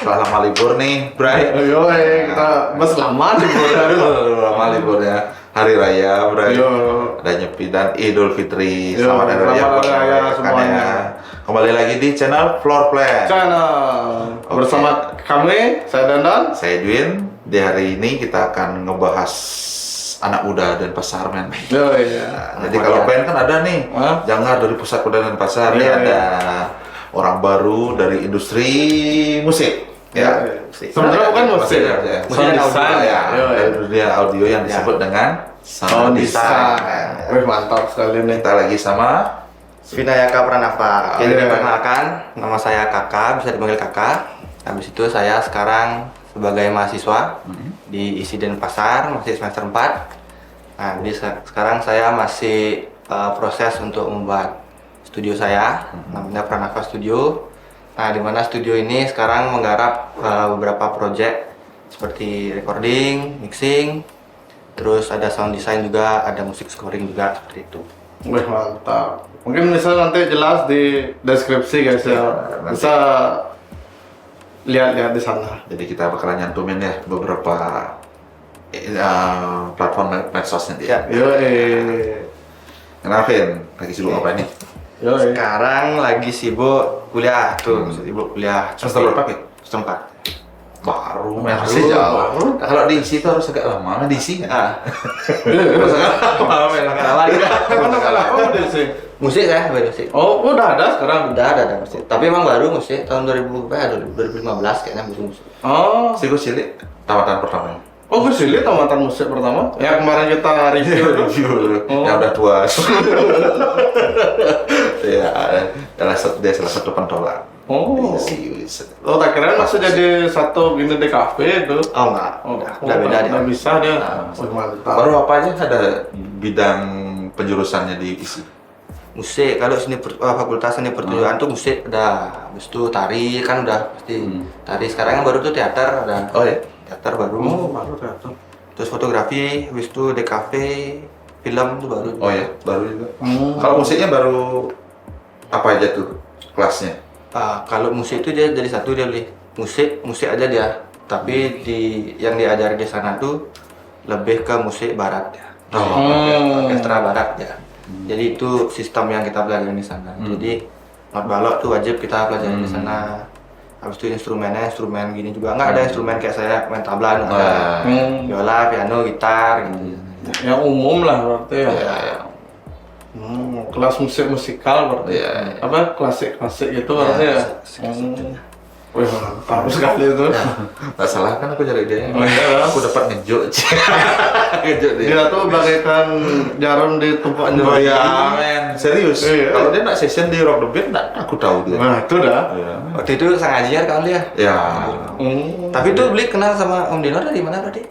setelah lama libur nih, Bray. Yo, kita mas lama libur. Lama liburnya hari raya, Bray. Yo. Ada Nyepi dan Idul Fitri. Yo, Selamat Hari Raya selamat buat Hari Raya rekan-rekan semuanya. ya. Kembali lagi di channel Floor Plan. Channel Oke. bersama kami, saya Dandan. Saya Edwin. Di hari ini kita akan ngebahas anak muda dan pasar, men. Yo, iya. Jadi kalau band kan ada nih, Hah? Jangan dari pusat kota dan pasar. Ini Iya, ada orang baru dari industri musik. Ya, Iya. Sebenarnya bukan musik, ya. musik Sound dan design audio. ya. Iya, iya. Dari dunia audio yang disebut dengan Sound design. Ya. Wih, mantap sekali nih. Kita lagi sama Vinayaka Pranava. Oke, Iya. jadi perkenalkan, nama saya Kakak, bisa dipanggil Kakak. Habis itu saya sekarang sebagai mahasiswa di ISI Denpasar, masih semester 4. Nah, sekarang saya masih proses untuk membuat studio saya, namanya Pranava Studio. Nah, di mana studio ini sekarang menggarap beberapa project seperti recording, mixing, terus ada sound design juga, ada musik scoring juga seperti itu. Wih, mantap. Mungkin bisa nanti jelas di deskripsi guys ya. nanti. Bisa lihat-lihat di sana. Jadi kita bakalan nyantumin ya beberapa platform medsosnya dia. Ya. Yo, Kenalin, lagi sibuk apa nih? yo, Sekarang lagi sibuk kuliah tuh, sibuk kuliah. Semester berapa, Ki? Semester 4. Baru, Baru. masih jauh. Nah, kalau diisi itu harus agak lama, diisi nggak? Ah, Kenalan Mana apa udah sih? musik saya baru musik. Oh, udah ada sekarang. Udah ada musik. Tapi emang baru musik tahun 2015 kayaknya musik. Oh, Si gue cilik, tamatan pertama. oh gue sih lihat tamatan musik pertama. Ya kemarin kita review. Review Oh. yang udah tua. Ya, dia salah satu pentolan. Oh. Si Oh, tak kira masih jadi satu gini di kafe itu. Oh enggak, Oh, udah beda dia. Udah bisa dia. Nah, Wih, mantap. baru apa aja ada bidang penjurusannya di isi? Musik kalau fakultas seni pertunjukan tuh musik udah. Habis itu tari kan udah pasti. Tari sekarang yang baru tuh teater ada. Oh ya? Teater baru. Oh, baru ternyata. Terus fotografi, habis itu DKV, film itu baru. Oh ya, baru juga. Hmm. Kalau musiknya baru apa aja tuh kelasnya? Kalau musik itu dia jadi satu, dia beli musik aja dia. Tapi yang diajari di sana tuh lebih ke musik barat ya. Orkestra barat ya. Jadi itu sistem yang kita pelajari di sana. Jadi not balok tuh wajib kita pelajari di sana. Habis itu instrumen gini juga. Nggak ada instrumen kayak saya main tabla, enggak. Biola, piano, gitar gitu. Yang umum lah berarti ya. Ya. Kelas musik musikal berarti. Iya. Apa klasik gitu berarti ya. Wih, mantap sekali itu. Nggak salah kan aku cari dia. Oh, iya. Aku dapat ngejuk. Ngejuk dia. Dia tuh bagaikan jarum di tumpuan Oh jarum. ya, men. Serius. Iya. Kalau dia nak session di Rock the Beat, aku tahu dia. Nah, itu dah. Iya. Waktu itu sang ngajar kan dia. Ya. Tapi itu beli kenal sama Om Dino dari mana tadi?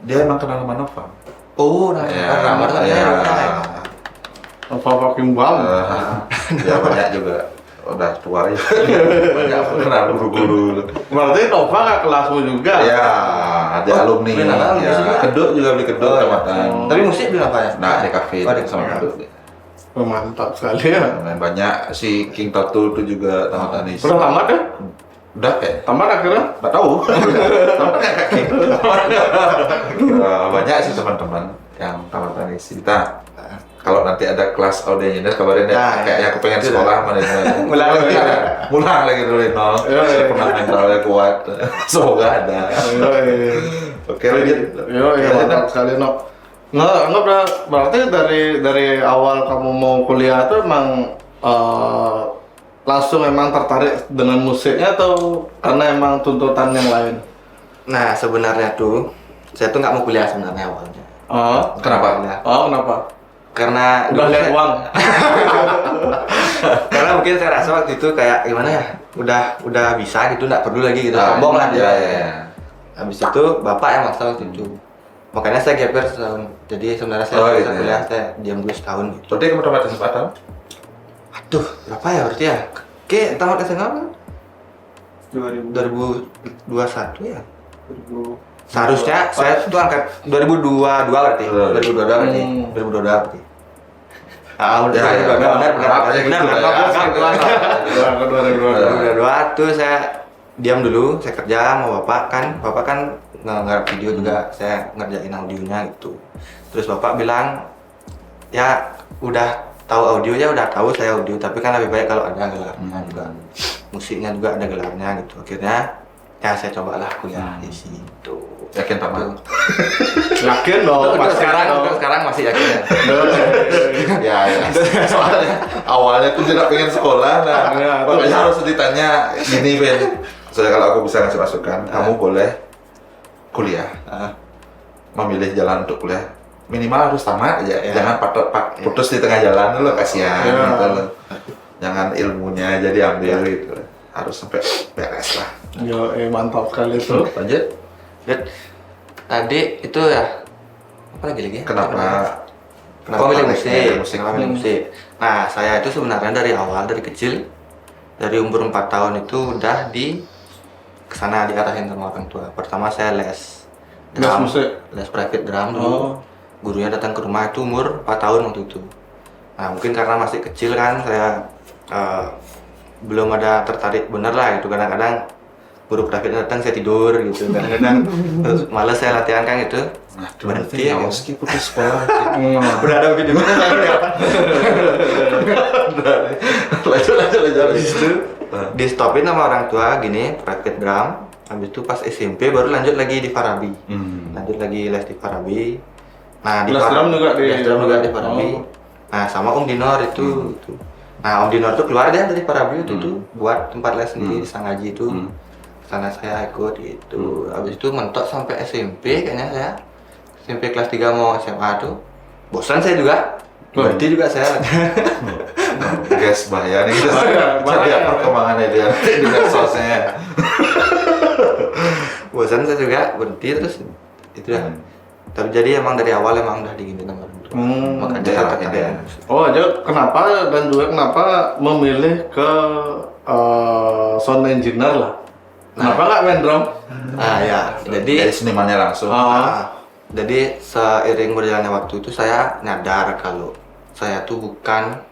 Dia emang kenal sama Nova. Oh, nah, ramar ya. Apa fucking bam. Ya banyak juga. Udah tua ya. Banyak aku kenal guru-guru. Berarti Nova nggak kelasmu juga. Ya, ada alumni. beli alumni Ya, juga. keduk juga beli keduk tamatan. Tapi musik beli apa ya? Nah, di kafe Oh, di sama kafe. keduk. Wih, mantap sekali ya. Nah, banyak si King Tattoo itu juga tamatan isi. Udah tamat ya? Udah kayak Tamat akhirnya? nggak tahu. Tamat kayak King. Banyak sih teman-teman yang tamatan isi. Kita kalau nanti ada kelas audio engineer kabarin ya. Nah, Kayaknya aku pengen itu sekolah mana Ulang lagi. Ulang lagi dari nol. Iya, iya. Pernah mentalnya kuat. Semoga ada. Oke, lanjut. Yo, iya mantap sekali no. Berarti dari awal kamu mau kuliah tuh emang langsung emang tertarik dengan musiknya atau karena emang tuntutan yang lain? Nah, sebenarnya tuh saya tuh nggak mau kuliah sebenarnya awalnya. Oh, Kenapa? Kuliah. oh kenapa? Karena Udah lihat uang. Karena mungkin saya rasa waktu itu kayak gimana ya, udah bisa gitu, nggak perlu lagi gitu, sombong lah dia. Ya. Habis itu bapak yang maksa waktu itu, makanya saya gap year setahun. Jadi sebenarnya saya Oh, bisa gitu ya. kuliah, saya diam dulu setahun gitu. Berarti kamu tamat SMA tahun? Aduh, berapa ya berarti ya? Oke, tamat SMA kan? 2021 ya? Seharusnya saya tuh angkat 2022 berarti. 2022 berarti. 2022 berarti. Ah, udah Ya, ya, benar. aja gitu lah ya. Kedua. 2022 tuh saya diam dulu, saya kerja sama bapak kan ngegarap video juga, saya ngerjain audionya gitu. Terus bapak bilang, ya udah tahu audio ya, udah tahu saya audio, tapi kan lebih baik kalau ada gelarnya juga, musiknya juga ada gelarnya gitu. Akhirnya ya saya cobalah kuliah di situ. Yakin Pak Man? Yakin dong, Untuk pasti dong. sekarang masih yakin ya. Ya, soalnya awalnya tuh tidak pengen sekolah, nah Ya, makanya harus ditanya gini Ben. Soalnya kalau aku bisa ngasih masukan, kamu boleh kuliah, memilih jalan untuk kuliah minimal harus tamat aja, jangan putus di tengah jalan dulu, kasihan gitu loh. Jangan ilmunya jadi ambil gitu, harus sampai beres lah. Yo, mantap sekali tuh. Lanjut. Dan tadi itu ya apa lagi ya? Kenapa Milih milih musik? Kenapa milih musik? Nah, saya itu sebenarnya dari awal, dari kecil, dari umur 4 tahun itu udah kesana diarahin sama orang tua. Pertama saya les musik? les private drum dulu. Oh. Gurunya datang ke rumah itu umur 4 tahun waktu itu. Nah, mungkin karena masih kecil kan, saya belum ada tertarik bener lah itu. Kadang-kadang guru private datang saya tidur gitu, kadang-kadang terus malas saya latihan kan gitu. Nah, Berhenti ya, meski putus sekolah. berada begitu. Lanjut. Habis itu di stopin sama orang tua gini private drum. Habis itu pas SMP baru lanjut lagi di Farabi. Lanjut lagi les di Farabi. Nah, Les drum juga di les drum juga di Farabi. Nah, sama Om Dinor itu. Nah, Om Dinor itu keluar dia dari Farabi itu buat tempat les sendiri di Sangaji itu. Sana saya ikut gitu. Habis itu mentok sampai SMP kayaknya saya. SMP kelas 3 mau SMA tuh. Bosan saya juga. Berhenti juga saya. Guys, bahaya nih kita Bahaya. lihat perkembangannya dia di medsosnya. Bosan saya juga, berhenti terus itu ya. Tapi jadi emang dari awal emang udah diginiin sama orang tua. Makanya dia saya ada. Oh, aja kenapa dan juga kenapa memilih ke sound engineer lah? Kenapa nggak main drum? Ah ya, Jadi jadi senimannya langsung. jadi seiring berjalannya waktu itu saya nyadar kalau saya tuh bukan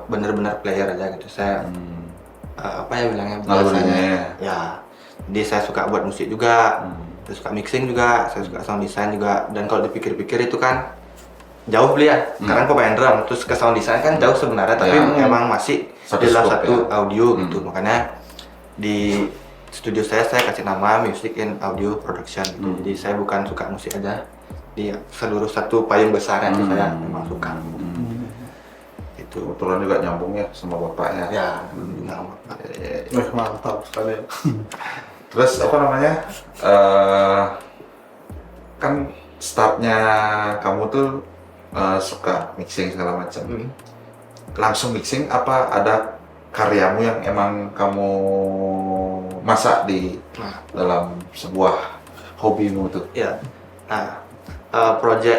benar-benar player aja gitu. Saya apa ya bilangnya Nalurinya. ya. Jadi saya suka buat musik juga, saya suka mixing juga, saya suka sound design juga. Dan kalau dipikir-pikir itu kan jauh beli ya. Sekarang pemain drum terus ke sound design kan jauh sebenarnya, tapi emang masih Satu adalah scope, satu ya. audio gitu. Makanya di studio saya kasih nama Music and Audio Production gitu. Jadi saya bukan suka musik aja, di seluruh satu payung besar itu saya memang suka. Itu Kebetulan juga nyambung ya sama bapaknya. ya nama. Mantap sekali. Terus apa namanya? Kan startnya kamu tuh suka mixing segala macam. Langsung mixing apa ada karyamu yang emang kamu masak di dalam sebuah hobimu tuh? Ya. Nah,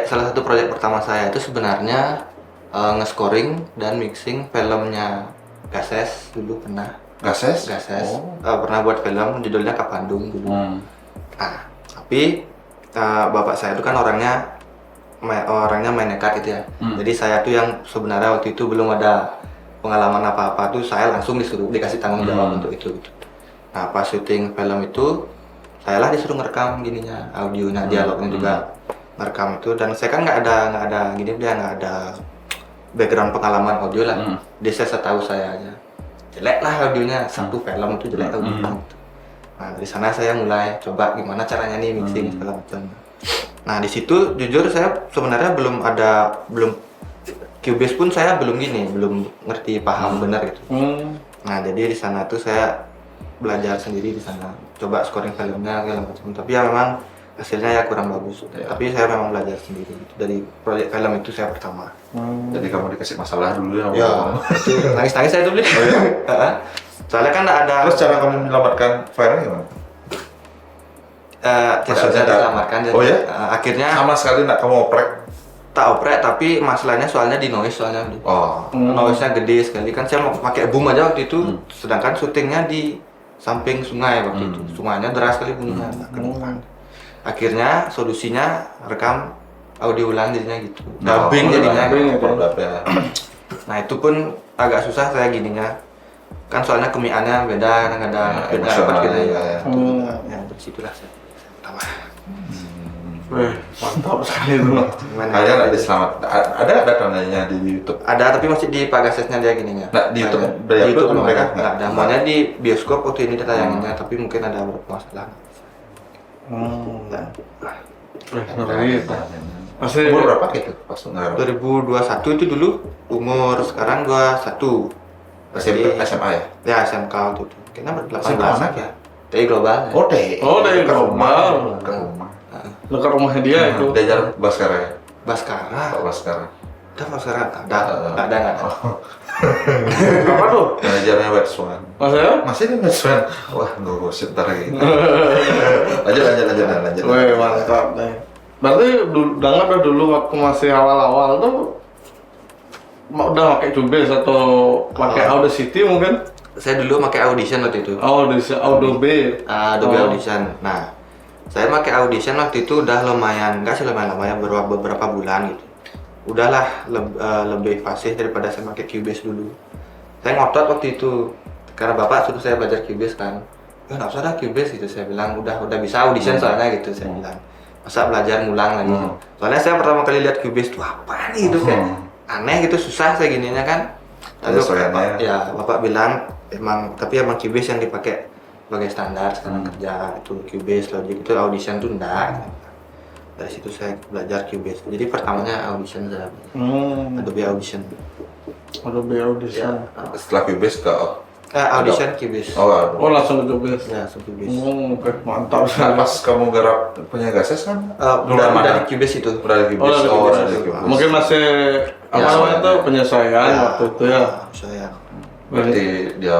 salah satu project pertama saya itu sebenarnya nge-scoring dan mixing filmnya Gases dulu pernah. Gases? Oh. Pernah buat film judulnya Kapandung dulu. Nah, tapi bapak saya itu kan orangnya main nekat gitu ya. Jadi saya tuh yang sebenarnya waktu itu belum ada pengalaman apa-apa tuh, saya langsung dikasih tanggung jawab untuk itu. Nah, pas syuting film itu saya lah disuruh ngerekam gininya, audionya, dialognya juga ngerekam itu. Dan saya kan nggak ada gini dia nggak ada background pengalaman audio lah. Dia saya tahu saya aja jelek lah audionya, satu film itu jelek audionya. Nah, dari sana saya mulai coba gimana caranya nih mixing segala macam. Nah, di situ jujur saya sebenarnya belum Cubase pun saya belum ngerti paham benar gitu. Nah, jadi di sana tuh saya belajar sendiri di sana, coba scoring filmnya segala macam. Tapi ya memang hasilnya ya kurang bagus. Tapi saya memang belajar sendiri gitu. Dari proyek film itu saya pertama. Jadi kamu dikasih masalah dulu ya? Ya, itu nangis-nangis saya tuh beli. Soalnya kan ada. Terus cara kamu menyelamatkan filenya gimana? Tidak Maksudnya bisa diselamatkan. Jadi, oh ya? akhirnya Sama sekali nggak kamu oprek? tak oprek, tapi masalahnya soalnya di noise soalnya. Oh. Noise-nya gede sekali kan, saya mau pakai boom aja waktu itu, sedangkan syutingnya di samping sungai waktu itu. Sungainya deras sekali bunyinya, nggak kedengeran. Akhirnya solusinya rekam audio ulang jadinya gitu. Dubbing jadinya. Dubbing ya. Nah, itu pun agak susah saya gininya. Kan soalnya kemiannya beda, kadang-kadang beda emosional dapat kita juga ya. ya. Ya, dari situlah saya pertama. Weh, mantap sekali itu. Gimana? Ada nggak di selamat? Ada tandanya di YouTube. Ada tapi masih di Pagasesnya dia gininya. Nah, di YouTube Ada. Daya Di YouTube belum belum ada? ada. Nggak ada. Makanya di bioskop waktu ini ditayanginnya, tapi mungkin ada beberapa masalah. Weh, ngeri itu. Masih Umur berapa gitu pas ngarep? 2021 itu dulu umur sekarang 21. SMA ya? Ya SMK waktu itu. Kayaknya ber-18 SMK mana ya. TI global. Ya. Oh, deh. dari ke rumah. global. Ke rumah. dekat rumahnya dia itu. Diajar Baskara ya? Baskara. Pak Baskara. Udah Baskara nggak ada. Apa tuh? Ngajarnya Wet Swan. Mas ya? Masih di Wet Swan? Wah, nggak gosip ntar lagi. Lanjut. Weh, mantap deh. Berarti Dangat udah dulu waktu masih awal-awal tuh udah pakai Cubase atau pakai Audacity mungkin? Saya dulu pakai Audition waktu itu. Adobe. Adobe Audition. Nah, saya pakai Audition waktu itu udah lumayan, enggak sih lumayan lama ya, beberapa bulan gitu. Udahlah lebih fasih daripada saya pakai Cubase dulu. Saya ngotot waktu itu karena bapak suruh saya belajar Cubase kan. Ya nggak usah dah Cubase gitu, saya bilang udah bisa Audition soalnya gitu saya bilang. Masa belajar ngulang lagi. Soalnya saya pertama kali lihat Cubase tuh apa nih gitu kayak aneh gitu, susah saya gininya kan. Lalu bapak bilang emang Cubase yang dipakai sebagai standar sekarang kerja itu Cubase, Logic itu Audition tuh enggak. Dari situ saya belajar Cubase. Jadi pertamanya Audition saya. Adobe Audition. Adobe Audition. Setelah Cubase ke Audition Cubase. Oh, langsung ke Cubase. Ya, langsung Cubase. Oke, mantap Nah, sekali. pas kamu garap punya Gases kan? Udah di Cubase itu. Udah di Cubase. Udah Udah di di Cubase. Mungkin masih apa namanya tuh penyesuaian waktu itu ya. Saya. Berarti dia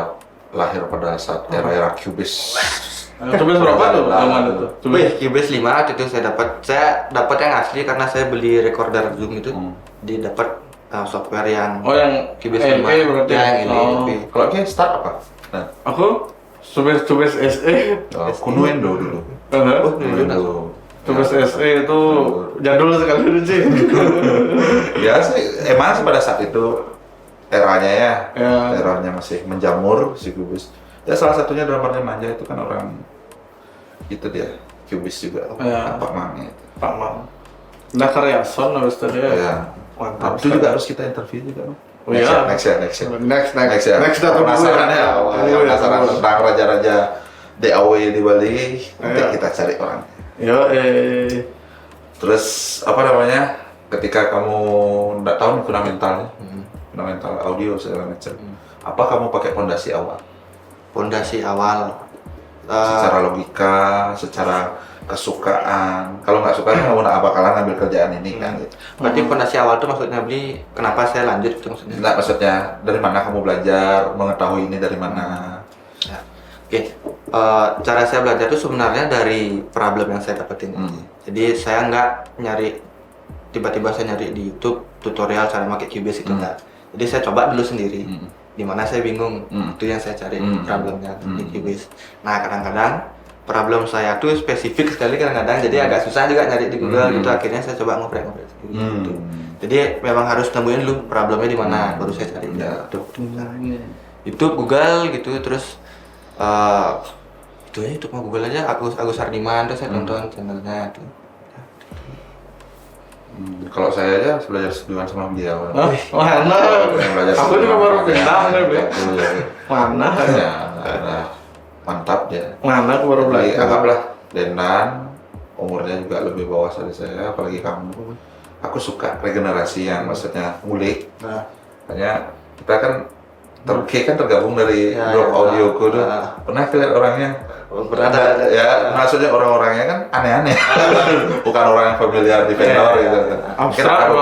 lahir pada saat era Cubase. Cubase berapa tuh zaman itu? Cubase 5 waktu itu saya dapat yang asli karena saya beli recorder Zoom itu. Dia dapat software yang Cubase 5. berarti. Ya, yang LA. Kalau dia start apa? Nah, Aku Cubase SE. Kunuendo dulu. Kunuendo. Cubase SE itu jadul sekali itu sih. Ya sih, emang sih pada saat itu eranya eranya masih menjamur si Cubase. Ya salah satunya drummernya Manja itu kan orang itu dia Cubase juga. Pak Mang itu. Pak Mang. Udah karya son habis tadi ya. Ya. Mantap. Itu juga harus kita interview juga. Oh iya. Next ya. Next datang Penasaran ya. Penasaran dulu. tentang raja-raja DAW di Bali. Nanti kita cari orang. Yo, Terus apa namanya? Ketika kamu nggak tahu nih fundamental audio segala macam. Apa kamu pakai fondasi awal? Fondasi awal. Secara logika, secara kesukaan. Kalau nggak suka kamu nggak bakalan ngambil kerjaan ini kan. Gitu. Berarti fondasi awal tuh maksudnya beli kenapa saya lanjut itu maksudnya? Nggak, maksudnya dari mana kamu belajar, mengetahui ini dari mana? Ya. Oke, cara saya belajar itu sebenarnya dari problem yang saya dapetin. Jadi saya nggak tiba-tiba saya nyari di YouTube tutorial cara pakai Cubase itu enggak. Jadi saya coba dulu sendiri. Di mana saya bingung, itu yang saya cari problemnya di Cubase. Nah kadang-kadang problem saya tuh spesifik sekali kadang-kadang, jadi agak susah juga nyari di Google gitu. Akhirnya saya coba ngoprek-ngoprek sendiri. Gitu. Jadi memang harus nemuin dulu problemnya di mana, baru saya cari. YouTube, Google gitu, terus itu ya YouTube mau Google aja Agus Hardiman, terus saya tonton channelnya tuh. Kalau saya aja belajar studioan sama beliau. Mana? Aku juga baru kenal nih, Bre. Mana? Ya, mantap dia. Mana aku baru Apalagi belajar. anggaplah Denan, umurnya juga lebih bawah dari saya, apalagi kamu. Aku suka regenerasi yang maksudnya ngulik. Makanya kita kan tergabung dari grup audio kudu. Pernah lihat orangnya? Pernah Ya, maksudnya orang-orangnya kan aneh-aneh. Bukan orang yang familiar di vendor gitu. Mungkin aku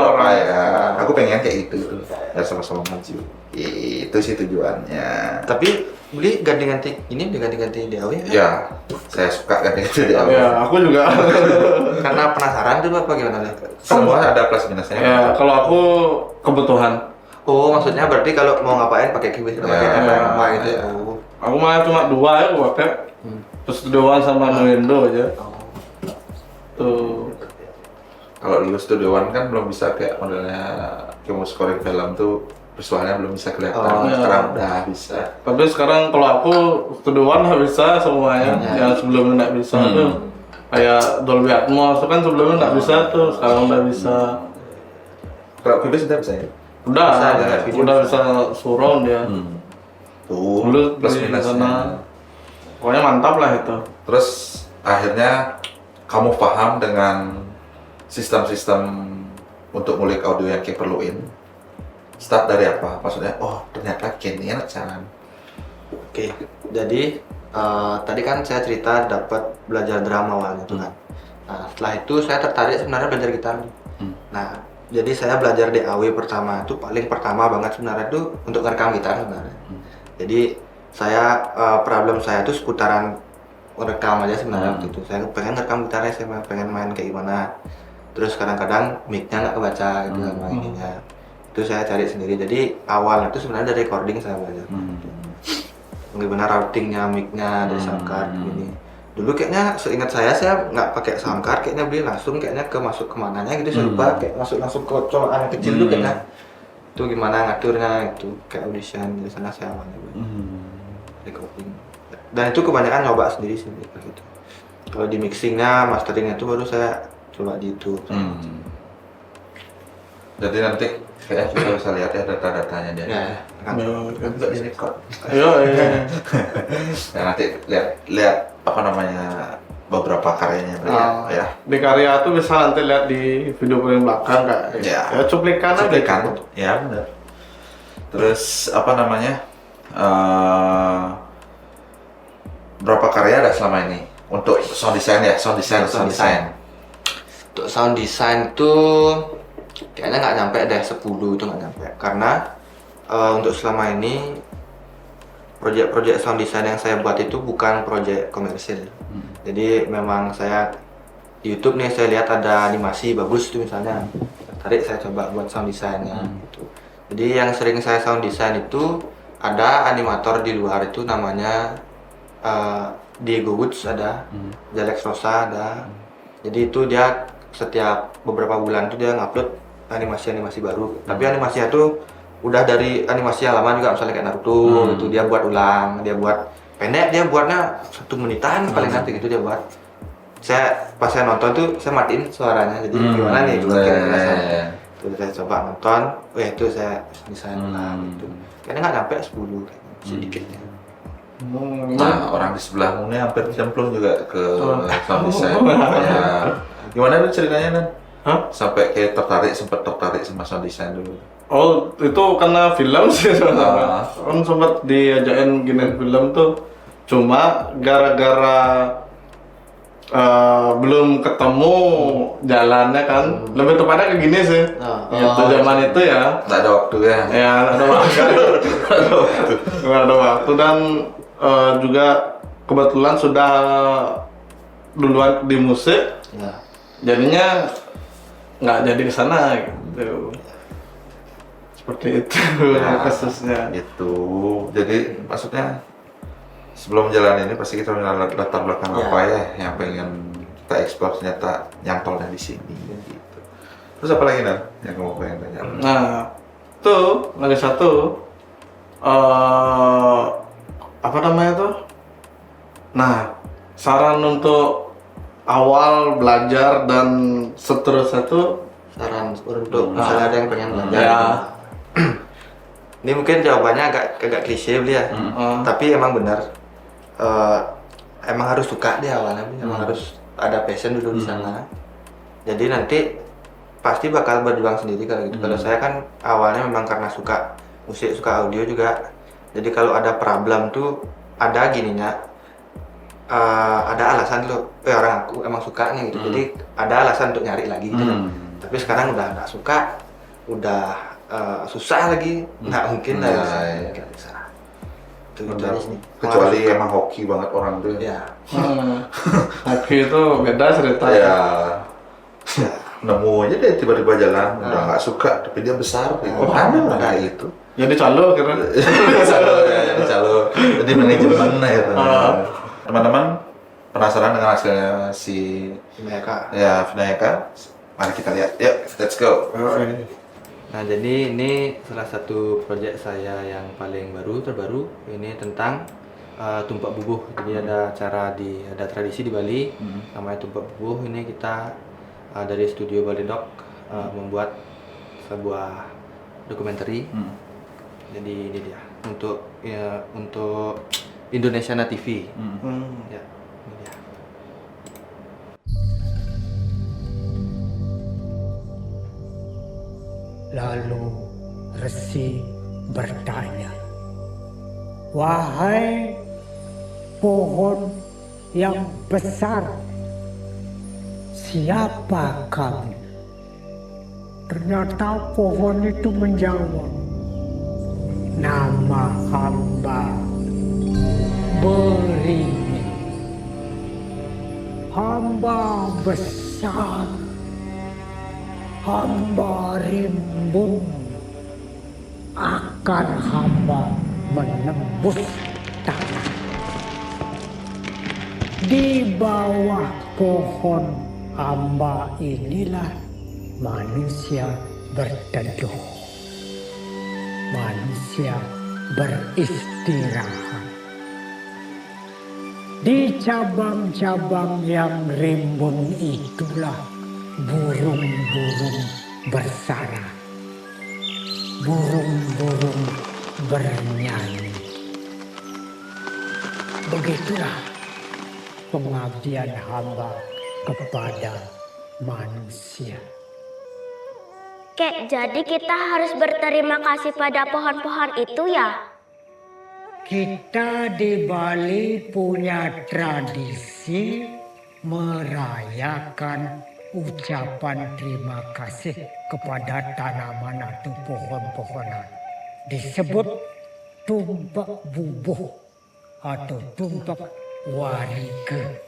aku pengen kayak gitu. Ya sama-sama maju. Itu sih tujuannya. Tapi beli ganti-ganti DAW ya? Ya, saya suka ganti-ganti DAW. Ya, aku juga. Karena penasaran tuh apa gimana nih? Semua ada plus minusnya. Ya, kalau aku kebutuhan. Oh, maksudnya berarti kalau mau ngapain pakai Cubase atau pakai apa gitu ya? Aku malah cuma 2 ya aku pakai. Terus Studioan sama Nuendo aja. Tuh. Kalau dulu Studio One kan belum bisa kayak modelnya kamu scoring film tuh visualnya belum bisa kelihatan. Oh, iya. Sekarang udah bisa. Tapi sekarang kalau aku studio One bisa semuanya. Yang sebelumnya nggak bisa tuh. Kayak Dolby Atmos itu kan sebelumnya nggak bisa tuh, sekarang udah bisa. Kalau video sudah bisa ya? Udah, Bisa, ya, video udah bisa. bisa surround dia. Tuh, Dulu plus di minusnya. sana. Pokoknya mantap lah itu. Terus akhirnya kamu paham dengan sistem-sistem untuk ngulik audio yang kayak perluin. Start dari apa? Maksudnya, oh ternyata kini enak jalan. Oke, jadi tadi kan saya cerita dapat belajar drama awalnya tuh kan. Nah, setelah itu saya tertarik sebenarnya belajar gitar nih. Nah, jadi saya belajar DAW pertama itu paling pertama banget sebenarnya itu untuk ngerekam gitar sebenarnya. Jadi saya problem saya itu seputaran rekam aja sebenarnya waktu itu. Saya pengen ngerekam gitarnya, saya pengen main kayak gimana. Terus kadang-kadang mic-nya nggak kebaca gitu sama ininya. Itu saya cari sendiri. Jadi awalnya itu sebenarnya dari recording saya belajar. Bagaimana routingnya, mic-nya dari sound card ini. Dulu kayaknya seingat saya nggak pakai sound card, kayaknya beli langsung kayaknya masuk kemananya gitu, saya lupa kayak masuk langsung ke colokan yang kecil tuh kayaknya. Itu gimana ngaturnya itu kayak audition di sana saya awalnya recording. Dan itu kebanyakan nyoba sendiri sih gitu. Kalau di mixingnya, masteringnya itu baru saya coba di YouTube. Jadi nanti kayak kita bisa lihat ya data-datanya dia. Ya, kan. Untuk di record. Ayo, iya. Ya nanti lihat apa namanya beberapa karyanya ya. Di karya tuh bisa nanti lihat di video paling belakang kak. Ya. Ya cuplikan aja. Cuplikan. gitu. Ya benar. Terus apa namanya? Berapa karya ada selama ini untuk sound design ya? Sound design. Untuk sound design itu kayaknya nggak nyampe deh 10 itu nggak nyampe karena untuk selama ini proyek-proyek sound design yang saya buat itu bukan proyek komersil. Jadi memang saya di YouTube nih saya lihat ada animasi bagus tuh misalnya, tertarik saya coba buat sound desainnya gitu. Jadi yang sering saya sound design itu ada animator di luar itu namanya Diego Woods ada, Jalex Rosa ada. Jadi itu dia setiap beberapa bulan tuh dia ngupload animasi-animasi baru. Tapi animasinya tuh udah dari animasi yang lama juga, misalnya kayak Naruto gitu dia buat ulang, dia buat pendek, dia buatnya 1 menitan paling nanti gitu dia buat. Pas saya nonton tuh saya matiin suaranya, jadi gimana nih kira-kira Terus saya coba nonton, itu saya desain ulang gitu. Kayaknya nggak nyampe 10 kayaknya, sedikitnya. Nah, orang di sebelahmu ini hampir cemplung juga ke sound design. Ya. Gimana tuh ceritanya Nan? Sampai kayak sempat tertarik sama sound design dulu. Oh, itu karena film sih sebenarnya. Kan sempat diajakin gini film tuh. Cuma gara-gara belum ketemu jalannya kan. Lebih tepatnya kayak gini sih. Itu zaman itu ya. Nggak ada waktu ya? Ya, nggak ada waktu. Nggak ada waktu dan juga kebetulan sudah duluan di musik. Ya. Jadinya nggak jadi ke sana gitu. Seperti itu kasusnya. Gitu. Jadi maksudnya sebelum jalan ini pasti kita melihat latar belakang apa ya yang pengen kita eksplor, ternyata nyantolnya di sini gitu. Terus apa lagi Nan yang kamu pengen tanya? Nah, tuh lagi satu apa namanya tuh? Nah, saran untuk awal belajar dan seterusnya tuh Saran untuk misalnya ada yang pengen belajar. ya. Ini mungkin jawabannya agak klise beli ya. Tapi emang benar. Emang harus suka di awalnya, emang harus ada passion dulu di sana. Jadi nanti pasti bakal berjuang sendiri kalau gitu. Kalau saya kan awalnya memang karena suka musik, suka audio juga. Jadi kalau ada problem tuh ada gininya, ada alasan loh. Orang aku emang suka nih gitu. Jadi ada alasan untuk nyari lagi gitu. Tapi sekarang udah nggak suka, udah susah lagi, nggak mungkin lah ya. Nggak bisa. Itu aja sih. Kecuali emang hoki banget orang tuh ya. Hoki itu beda cerita Ya. Nemu aja deh tiba-tiba jalan, udah nggak suka, tapi dia besar. Oh, ada orang kayak itu. Jadi calo kira. Calo ya, jadi calo. Jadi manajemen gitu. Teman-teman penasaran dengan hasilnya si Vinayaka. Vinayaka? Mari kita lihat. Yuk, let's go. Nah, jadi ini salah satu proyek saya yang paling terbaru. Ini tentang tumpak bubuh. Jadi ada tradisi di Bali, namanya tumpak bubuh. Ini kita dari studio Bali Doc membuat sebuah dokumenter. Jadi ini dia untuk Indonesiana TV. Ya, ini dia. Lalu Resi bertanya, "Wahai pohon yang besar, siapa kamu?" Ternyata pohon itu menjawab, "Nama hamba Beringin. Hamba besar, hamba rimbun, akan hamba menembus tanah. Di bawah pohon hamba inilah manusia berteduh, manusia beristirahat. Di cabang-cabang yang rimbun itulah burung-burung bersarang, burung-burung bernyanyi. Begitulah pengabdian hamba kepada manusia." Kek, jadi kita harus berterima kasih pada pohon-pohon itu ya? Kita di Bali punya tradisi merayakan ucapan terima kasih kepada tanaman atau pohon-pohonan. Disebut tumpak bubuh atau tumpak warige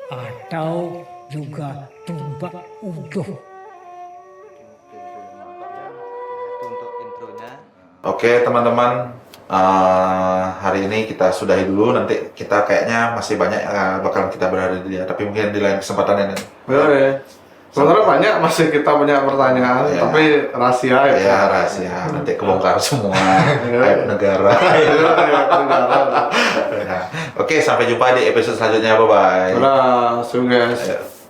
atau juga tumpak uduh. Itu untuk intronya. Oke teman-teman, hari ini kita sudahi dulu. Nanti kita kayaknya masih banyak bakalan kita berada di dia, tapi mungkin di lain kesempatan ini. Boleh. Sebenarnya banyak masih kita punya pertanyaan, Ya. tapi rahasia ya. Ya rahasia, nanti kebongkar semua aib negara. Nah, oke, sampai jumpa di episode selanjutnya. Bye bye. Udah, see you guys.